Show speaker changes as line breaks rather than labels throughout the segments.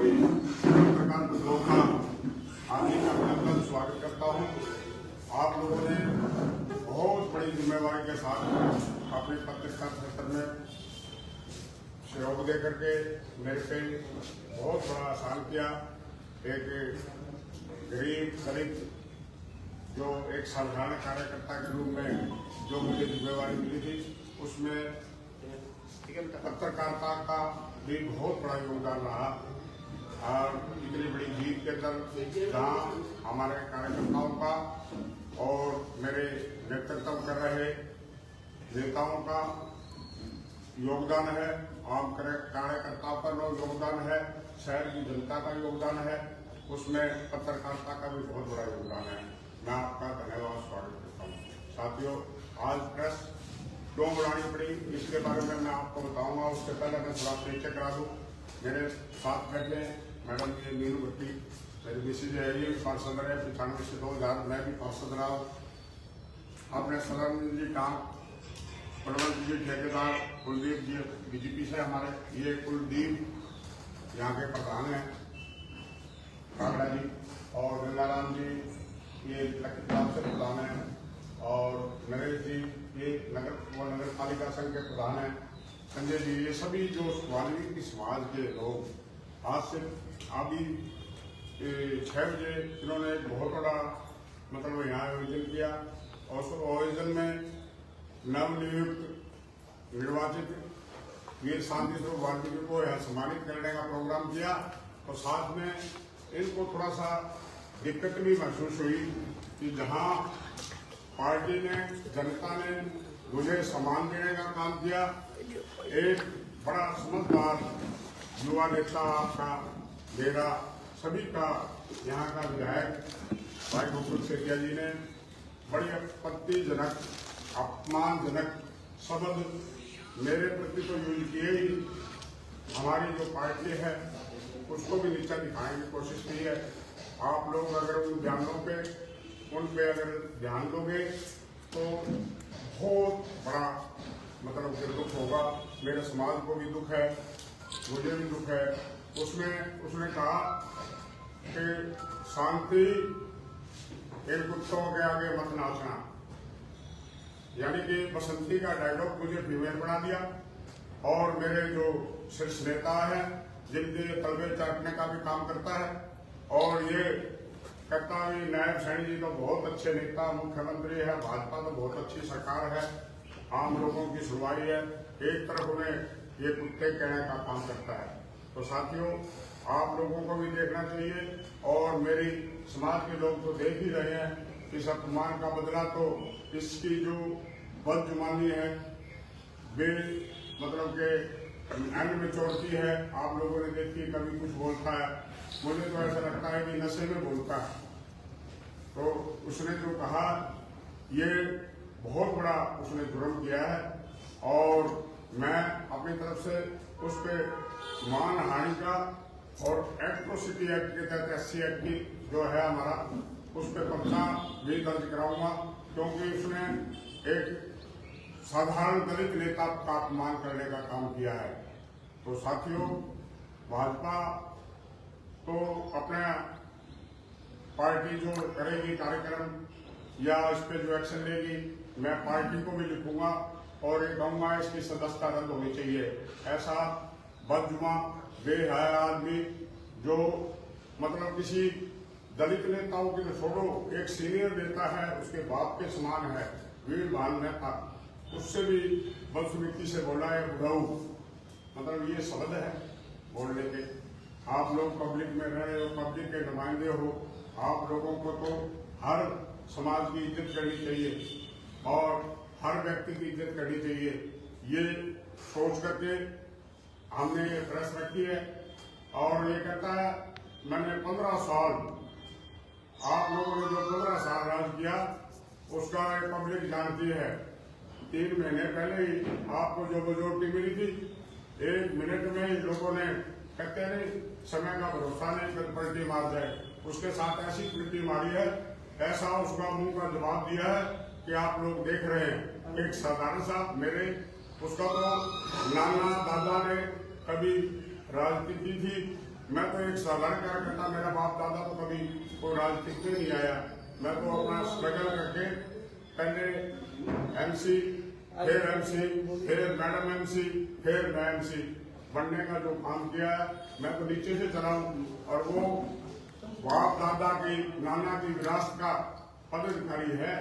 सभी पत्रकार मित्रों का हार्दिक अभिनंदन स्वागत करता हूँ। आप लोगों ने बहुत बड़ी जिम्मेवारी के साथ अपने पत्रकार क्षेत्र में सहयोग दे करके मेरे पे बहुत बड़ा आसान किया। एक गरीब दलित जो एक साधारण कार्यकर्ता के रूप में जो मुझे जिम्मेवारी मिली थी, उसमें पत्रकारिता का भी बहुत बड़ा योगदान रहा। और इतनी बड़ी जीत के अंदर जहाँ हमारे कार्यकर्ताओं का और मेरे नेतृत्व कर रहे नेताओं का योगदान है, आम कार्यकर्ताओं का योगदान है, शहर की जनता का योगदान है, उसमें पत्रकारिता का भी बहुत बड़ा योगदान है। मैं आपका धन्यवाद स्वागत करता हूँ। साथियों, आज प्रेस क्यों बुलानी पड़ी इसके बारे में मैं आपको बताऊंगा। उससे पहले मैं थोड़ा परिचय करा दूँ। मेरे साथ बैठे मैडम ये मीनू भट्टी, मेरी मिसेज है, ये पार्षद रहे 95 से 2000, मैं भी पार्षद रहा हूँ। अपने सदानंद जी टाँग, प्रबंध जी ठेकेदार, कुलदीप जी बीजेपी से हमारे, ये कुलदीप यहाँ के प्रधान हैं कागड़ा जी, और गंगाराम जी ये लखीमपुर से प्रधान हैं, और नरेश जी ये नगर पालिका संघ के प्रधान हैं, संजय जी, ये सभी जो वाल्मीकि समाज के लोग आज से अभी 6 बजे इन्होंने एक बहुत बड़ा मतलब यहाँ आयोजन किया, और उस आयोजन में नवनियुक्त निर्वाचित वीर शांति स्वरूप वाल्मीकि को यहाँ सम्मानित करने का प्रोग्राम किया। और साथ में इनको थोड़ा सा दिक्कत भी महसूस हुई कि जहाँ पार्टी ने, जनता ने मुझे सम्मान देने का काम किया, एक बड़ा समझदार युवा नेता आपका मेरा सभी का यहाँ का विधायक भाई गोकुल सेठिया जी ने बड़ी आपत्तिजनक, अपमानजनक शब्द मेरे प्रति तो यूज किए ही, हमारी जो पार्टी है उसको भी नीचा दिखाने की कोशिश की है। आप लोग अगर उन उन पे अगर ध्यान दोगे तो बहुत बड़ा मतलब दुख होगा। मेरे समाज को भी दुख है, मुझे भी दुख है। उसमें उसने कहा कि शांति इन कुत्तों के आगे मत नाचना, यानी कि बसंती का डायलॉग मुझे फीमेल बना दिया। और मेरे जो शीर्ष नेता है जिनके तलबे चाटने का भी काम करता है, और ये कहता है नायब सैनी जी तो बहुत अच्छे नेता, मुख्यमंत्री है, भाजपा तो बहुत अच्छी सरकार है, आम लोगों की सुनवाई है, एक तरफ उन्हें ये कुत्ते कहने का काम करता है। तो साथियों, आप लोगों को भी देखना चाहिए, और मेरी समाज के लोग तो देख ही रहे हैं। इस अपमान का बदला तो इसकी जो बदजुबानी है वे मतलब के एंड में चोरती है। आप लोगों ने देखी, कभी कुछ बोलता है, मुझे तो ऐसा लगता है कि नशे में बोलता है। तो उसने जो कहा ये बहुत बड़ा उसने जुर्म किया है, और मैं अपनी तरफ से उस पर मानहानि का और एट्रोसिटी एक्ट के तहत SC एक्ट की जो है हमारा, उस पर पर्चा भी दर्ज कराऊंगा, क्योंकि उसने एक साधारण दलित नेता का अपमान करने का काम किया है। तो साथियों, भाजपा तो अपने पार्टी जो करेगी कार्यक्रम या इस पे जो एक्शन लेगी, मैं पार्टी को भी लिखूंगा और ये कहूंगा इसकी सदस्यता रद्द होनी चाहिए। ऐसा बदजुमा बेहया आदमी जो मतलब किसी दलित नेताओं के छोड़ो, एक सीनियर नेता है, उसके बाप के समान है, वीर भान नेता, उससे भी बदसलूकी से बोला है बुढ़ाऊ, मतलब ये शब्द है बोलने के। आप लोग पब्लिक में रहे हो, पब्लिक के नुमाइंदे हो, आप लोगों को तो हर समाज की इज्जत करनी चाहिए और हर व्यक्ति की इज्जत करनी चाहिए। ये सोच करके हमने ये प्रेस रखी है। और ये कहता है मैंने 15 साल, आप लोगों ने जो 15 साल राज किया उसका पब्लिक जानती है। 3 महीने पहले ही आपको जो मेजोरिटी मिली थी, 1 मिनट में ही लोगों ने कहते नहीं समय का भरोसा नहीं, कल पलटी मार जाए, उसके साथ ऐसी पलटी मारी है, ऐसा उसका मुंह का जवाब दिया है कि आप लोग देख रहे हैं। एक साधारण सा मेरे उसका तो नाना दादा ने कभी राजनीति की थी, मैं तो एक साधारण कार्यकर्ता, मेरा बाप दादा तो कभी कोई राजनीतिक में नहीं आया। मैं तो अपना स्ट्रगल करके पहले एमसी, फिर एमसी, फिर मैडम एमसी, फिर मैं एमसी बनने का जो काम किया है, मैं तो नीचे से चला हूँ। और वो बाप दादा की, नाना की विरासत का पदाधिकारी है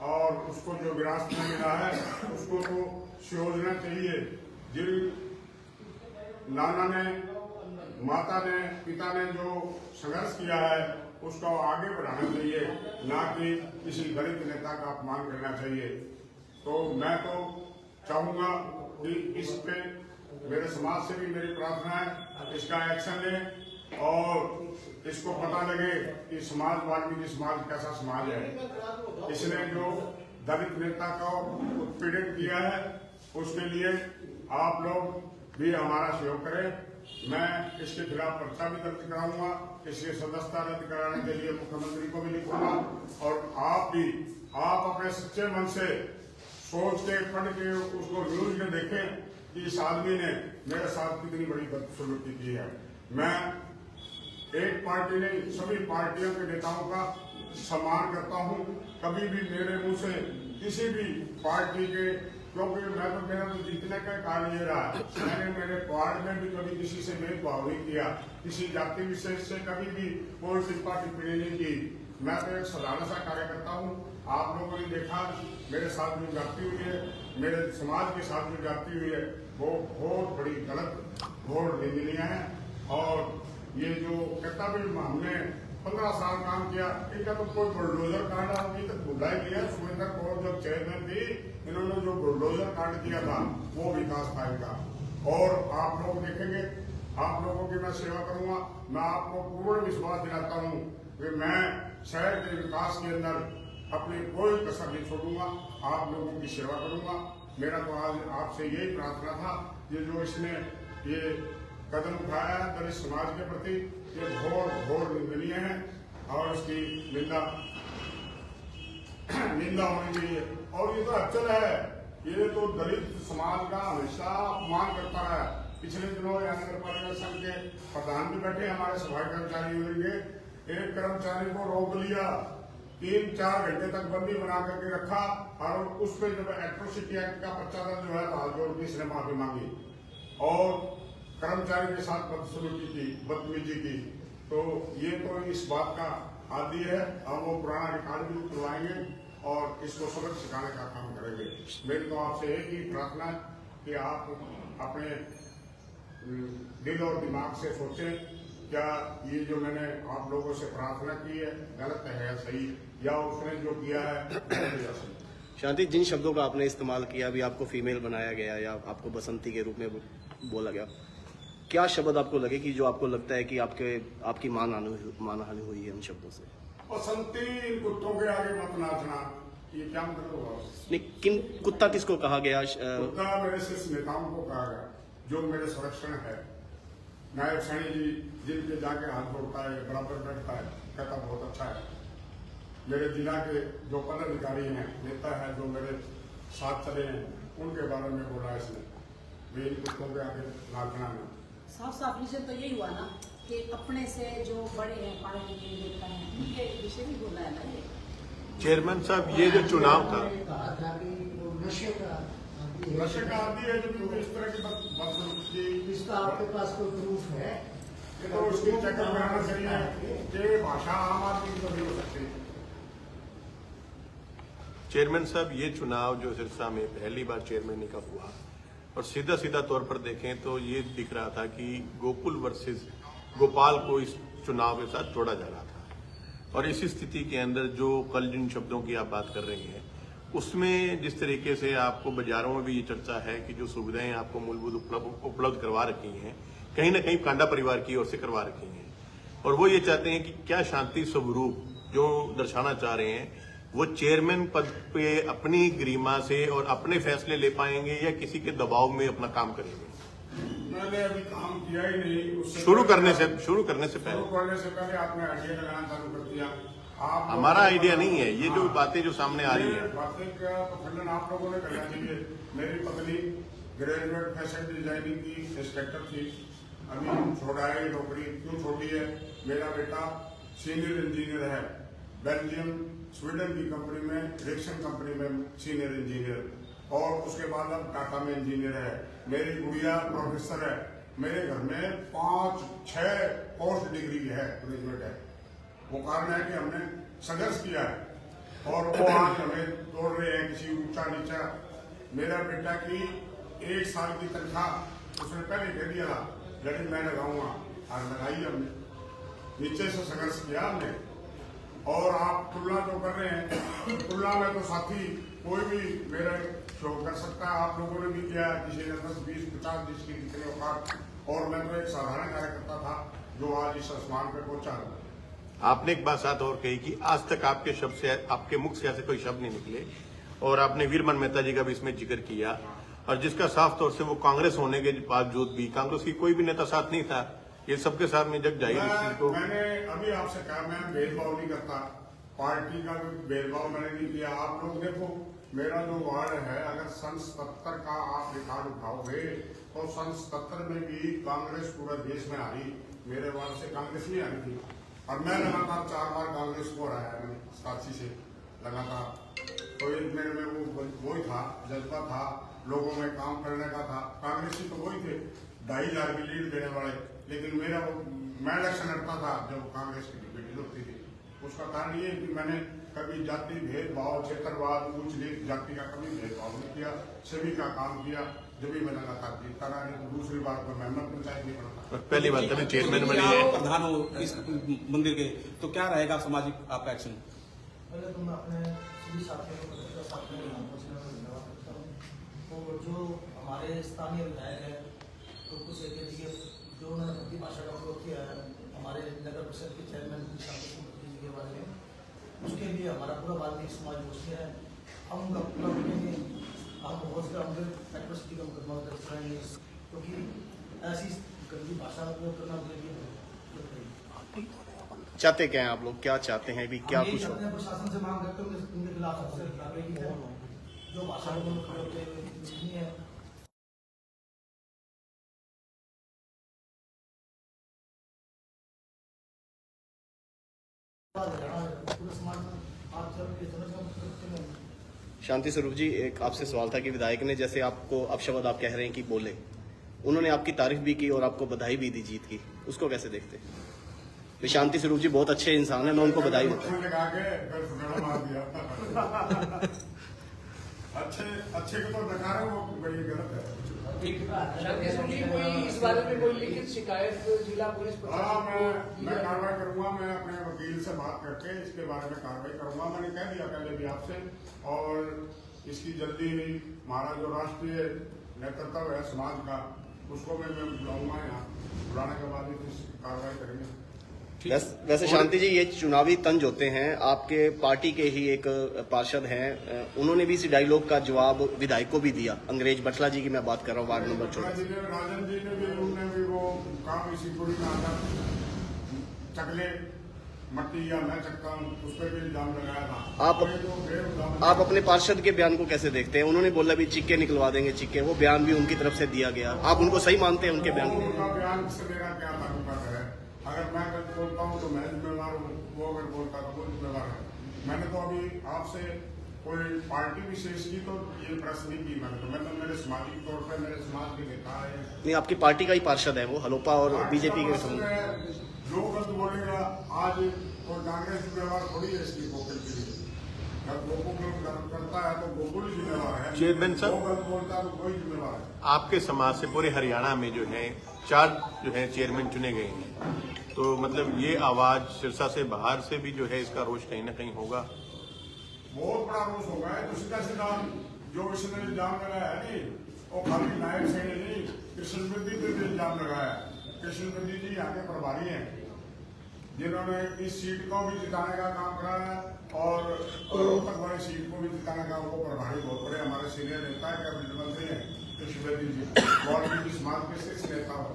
और उसको जो विरासत में मिला है उसको तो संयोजना चाहिए। जिन नाना ने, माता ने, पिता ने जो संघर्ष किया है उसको आगे बढ़ाना चाहिए, ना कि किसी दलित नेता का अपमान करना चाहिए। तो मैं तो चाहूंगा कि इस पे मेरे समाज से भी मेरी प्रार्थना है, इसका एक्शन लें और इसको पता लगे कि समाज, वाल्मीकि समाज कैसा समाज है। इसने जो दलित नेता को उत्पीड़ित किया है उसके लिए आप लोग भी हमारा सहयोग करें। मैं इसके खिलाफ पर्चा भी दर्ज कराऊंगा, इसकी सदस्यता रद्द कराने के लिए मुख्यमंत्री को भी लिखूंगा। और आप भी, आप अपने सच्चे मन से सोच के, पढ़ के उसको न्यूज में देखें कि इस आदमी ने मेरे साथ कितनी बड़ी बदसलूकी की है। मैं एक पार्टी नहीं, सभी पार्टियों के नेताओं का सम्मान करता हूं। कभी भी मेरे मुंह से किसी भी पार्टी के, क्योंकि मैं तो, मेरा तो जीतने का कार्य ये रहा है, मैंने मेरे वार्ड में भी कभी किसी से भेदभाव नहीं किया, किसी जाति विशेष से कभी भी कोई टिप्पा टिप्पणी नहीं की। मैं तो एक साधारण सा कार्यकर्ता हूँ। आप लोगों ने देखा मेरे साथ जो जाति हुई है, मेरे समाज के साथ जो जाति हुई है, वो बहुत बड़ी गलत, घोर निंदनीय है। और ये जो कहता भी हमने 15 साल काम किया, इनका तो कोई बुलडोजर कांड अभी तक भूला ही किया। सुरेंद्र कौर जब चेयरमैन थी, इन्होंने जो बुलडोजर कांड किया था वो विकास था इनका। और आप लोग देखेंगे, आप लोगों की मैं सेवा करूंगा। मैं आपको पूर्ण विश्वास दिलाता हूं कि मैं शहर के विकास के अंदर अपनी कोई कसर नहीं छोड़ूंगा, आप लोगों की सेवा करूंगा। मेरा तो आज आपसे यही प्रार्थना था, ये जो इसने ये कदम उठाया है दलित समाज के प्रति, ये घोर घोर निंदनीय है और इसकी निंदा होनी चाहिए। और ये तो अचल है, ये तो दलित समाज का हमेशा अपमान करता है। पिछले दिनों नगर पालिका संघ के प्रधान भी बैठे, हमारे सफाई कर्मचारी मिलेंगे, एक कर्मचारी को रोक लिया, 3-4 घंटे तक बंदी बना करके रखा और उस पर जब एट्रोसिटी एक्ट का पर्चा दर्ज हुआ तो हाथ जोड़ के इसने माफी मांगी और कर्मचारी के साथ बदसलूकी की, बदतमीजी की। तो ये तो इस बात का आदि है। हम वो पुराना रिकॉर्ड भी उतरवाएंगे और इसको सबक सिखाने का काम करेंगे। मेरी तो आपसे एक ही प्रार्थना है कि आप अपने दिल और दिमाग से सोचें, क्या ये जो मैंने आप लोगों से प्रार्थना की है गलत है या सही, या उसने जो किया है।
शांति, जिन शब्दों का आपने इस्तेमाल किया, अभी आपको फीमेल बनाया गया या आपको बसंती के रूप में बोला गया, क्या शब्द आपको लगे कि जो आपको लगता है कि आपकी मानहानि हुई है उन शब्दों से?
बसंती, कुत्तों के आगे मत नाचना, ये क्या मतलब हुआ?
नहीं, कुत्ता किसको कहा गया?
कुत्ता मेरे शीर्ष नेताओं को कहा गया जो मेरे संरक्षण है। नायब सैनी जी जिनके जाके हाथ जोड़ता है, बराबर बैठता है, कहता बहुत अच्छा है। मेरे जिला के जो पदाधिकारी हैं, नेता है, जो मेरे साथ चले हैं, उनके बारे में बोला इसने, वे इन कुत्तों के आगे नाचना नहीं।
साफ रीजन तो यही हुआ ना कि अपने से जो बड़े हैं, पार्टी के नेता हैं, उनके विषय भी बोला है ना। ये
चेयरमैन साहब, ये जो चुनाव था,
नशे का आदि है जो इस तरह की बदसलूकी,
इसका आपके पास कोई प्रूफ है?
तो उसकी चेक कराना चाहिए कि भाषा आम आदमी को नहीं हो सकती।
चेयरमैन साहब, ये चुनाव जो सिरसा में पहली बार चेयरमैन का हुआ और सीधा तौर पर देखें तो ये दिख रहा था कि गोकुल वर्सेस गोपाल को इस चुनाव के साथ जोड़ा जा रहा था। और इस स्थिति के अंदर जो कल जिन शब्दों की आप बात कर रहे हैं, उसमें जिस तरीके से आपको बाजारों में भी ये चर्चा है कि जो सुविधाएं आपको मूलभूत उपलब्ध करवा रखी हैं, कहीं ना कहीं कांडा परिवार की ओर से करवा रखी हैं, और वो ये चाहते हैं कि क्या शांति स्वरूप जो दर्शाना चाह रहे हैं वो चेयरमैन पद पे अपनी गरिमा से और अपने फैसले ले पाएंगे या किसी के दबाव में अपना काम करेंगे?
मैंने अभी काम किया ही नहीं।
शुरू करने से पहले
आपने आइडिया लगाना चालू कर दिया।
हमारा आइडिया नहीं है, ये जो बातें जो सामने आ रही है,
बातें का खंडन आप लोगों ने करना चाहिए। मेरी पत्नी ग्रेजुएट फैशन डिजाइनिंग की इंस्ट्रक्टर थी, अभी छोड़ा है नौकरी। क्यों छोड़ी है? मेरा बेटा सीनियर इंजीनियर है, बेल्जियम स्वीडन की कंपनी में, इरेक्शन कंपनी में सीनियर इंजीनियर, और उसके बाद अब टाटा में इंजीनियर है। मेरी गुड़िया प्रोफेसर है। मेरे घर में 5-6 पोस्ट डिग्री है, ग्रेजुएट है। वो कारण है कि हमने संघर्ष किया है और वो आज हमें तोड़ रहे हैं किसी ऊंचा नीचा। मेरा बेटा की 1 साल की तनख्वाह उसने पहले कह दिया था, लेकिन मैं लगाऊंगा, और लगाई हमने, नीचे से संघर्ष किया हमने। और आप तुलना जो कर रहे हैं, तुलना में तो साथी कोई भी मेरा शो कर सकता है। आप लोगों ने भी किया, किसी ने 10, 20, 50 जिसकी जितने औकात, और मैं तो एक साधारण कार्यकर्ता था जो आज इस आसमान पे पहुंचा।
आपने एक बात साथ और कही कि आज तक आपके शब्द से, आपके मुख से ऐसे कोई शब्द नहीं निकले, और आपने वीरमन मेहता जी का भी इसमें जिक्र किया, और जिसका साफ तौर से वो कांग्रेस होने के बावजूद भी कांग्रेस की कोई भी नेता साथ नहीं था। ये सबके साथ में जग जाहिर इस चीज को।
मैंने अभी आपसे कहा, मैं भेदभाव नहीं करता, पार्टी का भी भेदभाव मैंने नहीं किया। आप लोग देखो, मेरा जो वार्ड है, अगर सन 77 का आप रिकॉर्ड उठाओगे तो सन 77 में भी कांग्रेस पूरे देश में आ रही, मेरे वार्ड से कांग्रेस नहीं आ रही थी, और मैं लगातार 4 बार कांग्रेस को हराया मैंने 87 से लगातार। तो ये मेरे में वो ही था, जज्बा था, लोगों में काम करने का था। कांग्रेसी तो वही थे, 2,500 की लीड देने वाले, लेकिन मैं इलेक्शन लड़ता था जब कांग्रेस की टिकट होती थी। उसका कारण ये कि मैंने कभी जाति भेदभाव, क्षेत्रवाद, ऊंच नीच जाति का कभी भेदभाव नहीं किया, सभी का काम किया। जब भी मैं लगातार जीतता रहा, नहीं तो दूसरी बार को मेंबर पंचायत नहीं बनता।
पहली बात तभी चेयरमैन बनी है।
प्रधान हो इस मंदिर के, तो क्या रहेगा सामाजिक आपका एक्शन?
पहले तो मैं अपने सभी साथियों को धन्यवाद करता हूँ। और जो हमारे स्थानीय विधायक है तो कुछ जी जो उन्होंने हिंदी भाषा का उपयोग किया है हमारे नगर परिषद के चेयरमैन जी के बारे में, उसके लिए हमारा पूरा वाल्मीकि समाज मुझसे है। हम उनका पूरा करेंगे, हम बहुत से एट्रोसिटी का मुकदमा दर्ज कराएंगे, क्योंकि ऐसी गंदी भाषा का उपयोग करना मेरे लिए
चाहते क्या हैं आप लोग, क्या चाहते हैं भी, क्या कुछ
अपने प्रशासन से मांग करते हैं उनके खिलाफ सबसे कार्रवाई की जाए। जो भाषा को प्रयोग नहीं है। पूरे समाज में आप सब
शांति स्वरूप जी, एक आपसे सवाल था कि विधायक ने जैसे आपको अपशब्द आप कह रहे हैं कि बोले, उन्होंने आपकी तारीफ भी की और आपको बधाई भी दी जीत की, उसको कैसे देखते हैं? तो शांति स्वरूप जी बहुत अच्छे इंसान है, मैं उनको बधाई देता हूँ।
अच्छे को तो नकारा, वो बड़ी गलत है।
कोई इस बारे में कोई लिखित शिकायत जिला पुलिस प्रशासन?
मैं कार्रवाई करूंगा, मैं अपने वकील से बात करके इसके बारे में कार्रवाई करूंगा। मैंने कह दिया पहले भी आपसे, और इसकी जल्दी ही हमारा जो राष्ट्रीय नेतृत्व है समाज का, उसको मैं बुलाऊंगा यहाँ। बुलाने के बाद ही कार्रवाई करेंगे।
वैसे शांति जी, ये चुनावी तंज होते हैं, आपके पार्टी के ही एक पार्षद हैं, उन्होंने भी इसी डायलॉग का जवाब विधायक को भी दिया। अंग्रेज बटला जी की मैं बात कर रहा हूँ, वार्ड नंबर 14।
राजन जी ने भी, उन्होंने भी वो काम इसी पूरी में आता, चकले मट्टी या मैं चकता हूँ, उस पर भी इल्जाम लगाया था।
आप अपने पार्षद के बयान को कैसे देखते हैं? उन्होंने बोला भी चिक्के निकलवा देंगे चिक्के, वो बयान भी उनकी तरफ से दिया गया, आप उनको सही मानते हैं उनके बयान को?
उनका बयान से मेरा क्या ताल्लुक है? अगर मैं गलत बोलता हूँ तो मैं जिम्मेवार हूँ, वो अगर बोलता तो वो जिम्मेवार है। मैंने तो अभी आपसे कोई पार्टी विशेष की तो ये प्रश्न नहीं की, मैं तो मेरे सामाजिक तौर पर मेरे समाज के नेता है। नहीं,
आपकी पार्टी का ही पार्षद है वो, हलोपा और बीजेपी के।
जो गलत बोलेगा आज, और कांग्रेस जिम्मेवार थोड़ी है इसकी गोकुल के लिए। गोकुल करता है तो गोकुल जिम्मेवार है,
चेयरमैन साहब
गलत बोलता है तो कोई जिम्मेवार है।
आपके समाज से पूरे हरियाणा में जो है 4 जो है चेयरमैन चुने गए हैं, तो मतलब ये आवाज सिरसा से बाहर से भी जो है इसका रोष कहीं ना कहीं होगा।
बहुत बड़ा रोष होगा। तो सीधा सीधा जो इसने इल्जाम लगाया है नहीं, वो खाली नायक से नहीं, कृष्ण बंदी पे भी इल्जाम लगाया है। कृष्ण बंदी जी यहाँ के प्रभारी हैं, जिन्होंने इस सीट को भी जिताने का काम कराया और रोहतक वाली सीट को भी जिताने का, वो प्रभारी बहुत बड़े हमारे सीनियर नेता है, कैबिनेट मंत्री हैं कृष्ण बंदी जी, वाल्मीकि समाज के 6 नेता हो।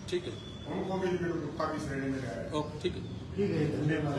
ठीक है,
उनको भी गुप्ता की श्रेणी में लाया।
ओके, ठीक है।
ठीक है, धन्यवाद।